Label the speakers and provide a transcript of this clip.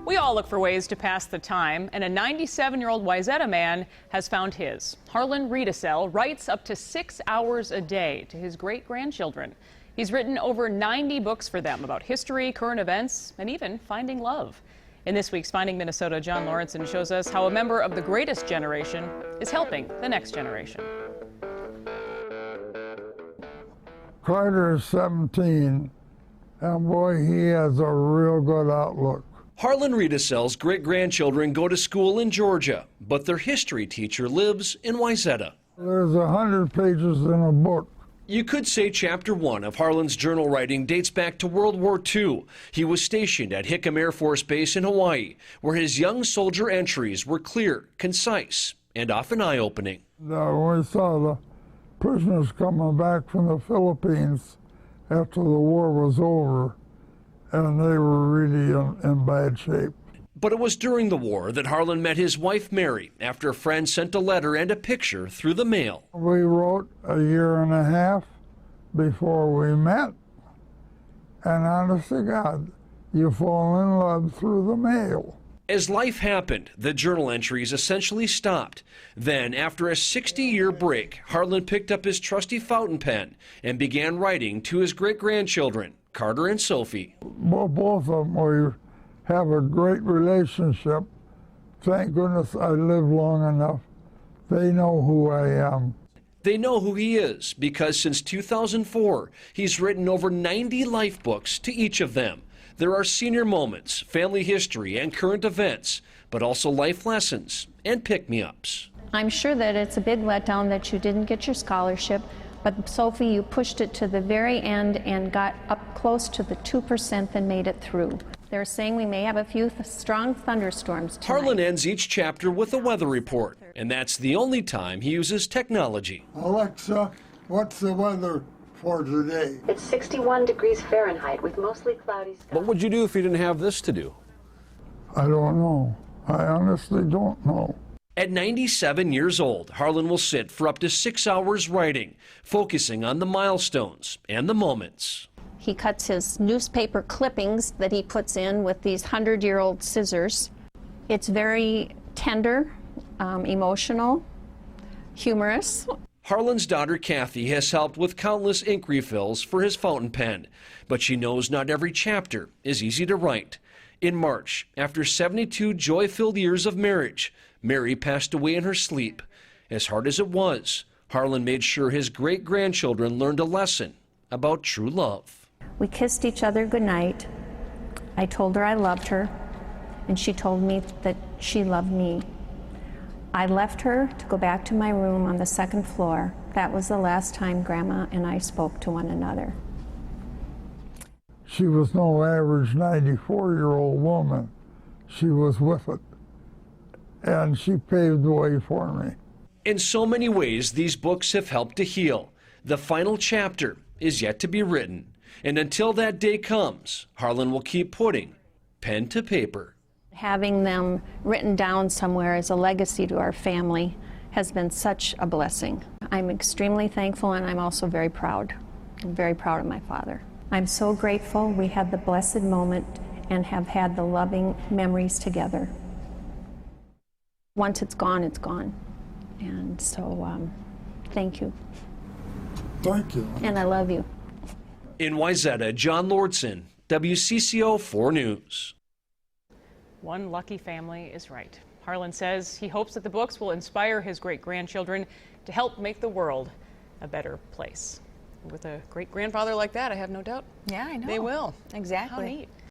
Speaker 1: We all look for ways to pass the time, and a 97-year-old Wayzata man has found his. Harlan Riedesel writes up to 6 hours a day to his great-grandchildren. He's written over 90 books for them about history, current events, and even finding love. In this week's Finding Minnesota, John Lauritsen shows us how a member of the greatest generation is helping the next generation.
Speaker 2: Carter is 17, and boy, he has a real good outlook.
Speaker 3: Harlan Riedesel's great-grandchildren go to school in Georgia, but their history teacher lives in Wayzata.
Speaker 2: There's 100 pages in a book.
Speaker 3: You could say Chapter 1 of Harlan's journal writing dates back to World War II. He was stationed at Hickam Air Force Base in Hawaii, where his young soldier entries were clear, concise, and often eye-opening.
Speaker 2: We saw the prisoners coming back from the Philippines after the war was over, and they were really in bad shape.
Speaker 3: But it was during the war that Harlan met his wife, Mary, after a friend sent a letter and a picture through the mail.
Speaker 2: We wrote a year and a half before we met, and honest to God, you fall in love through the mail.
Speaker 3: As life happened, the journal entries essentially stopped. Then, after a 60-year break, Harlan picked up his trusty fountain pen and began writing to his great-grandchildren, Carter and Sophie.
Speaker 2: Well, both of them, we have a great relationship. Thank goodness I lived long enough. They know who I am.
Speaker 3: They know who he is because since 2004, he's written over 90 life books to each of them. There are senior moments, family history, and current events, but also life lessons and pick-me-ups.
Speaker 4: I'm sure that it's a big letdown that you didn't get your scholarship, but Sophie, you pushed it to the very end and got up close to the 2% and made it through. They're saying we may have a few strong thunderstorms tonight.
Speaker 3: Harlan ends each chapter with a weather report, and that's the only time he uses technology.
Speaker 2: Alexa, what's the weather for today?
Speaker 5: It's 61 degrees Fahrenheit with mostly cloudy skies.
Speaker 6: What would you do if you didn't have this to do?
Speaker 2: I don't know. I honestly don't know.
Speaker 3: At 97 years old, Harlan will sit for up to 6 hours writing, focusing on the milestones and the moments.
Speaker 4: He cuts his newspaper clippings that he puts in with these 100-year-old scissors. It's very tender, emotional, humorous.
Speaker 3: Harlan's daughter Kathy has helped with countless ink refills for his fountain pen, but she knows not every chapter is easy to write. In March, after 72 joy-filled years of marriage, Mary passed away in her sleep. As hard as it was, Harlan made sure his great-grandchildren learned a lesson about true love.
Speaker 4: We kissed each other goodnight. I told her I loved her, and she told me that she loved me. I left her to go back to my room on the second floor. That was the last time Grandma and I spoke to one another.
Speaker 2: She was no average 94-year-old woman. She was with it, and she paved the way for me.
Speaker 3: In so many ways, these books have helped to heal. The final chapter is yet to be written, and until that day comes, Harlan will keep putting pen to paper.
Speaker 4: Having them written down somewhere as a legacy to our family has been such a blessing. I'm extremely thankful, and I'm also very proud. I'm very proud of my father. I'm so grateful we had the blessed moment and have had the loving memories together. Once it's gone, it's gone. And so, thank you.
Speaker 2: Thank you.
Speaker 4: And I love you.
Speaker 3: In Wayzata, John Lauritsen, WCCO 4 News.
Speaker 1: One lucky family is right. Harlan says he hopes that the books will inspire his great-grandchildren to help make the world a better place. With a great-grandfather like that, I have no doubt.
Speaker 7: Yeah, I know.
Speaker 1: They will.
Speaker 7: Exactly.
Speaker 1: How neat.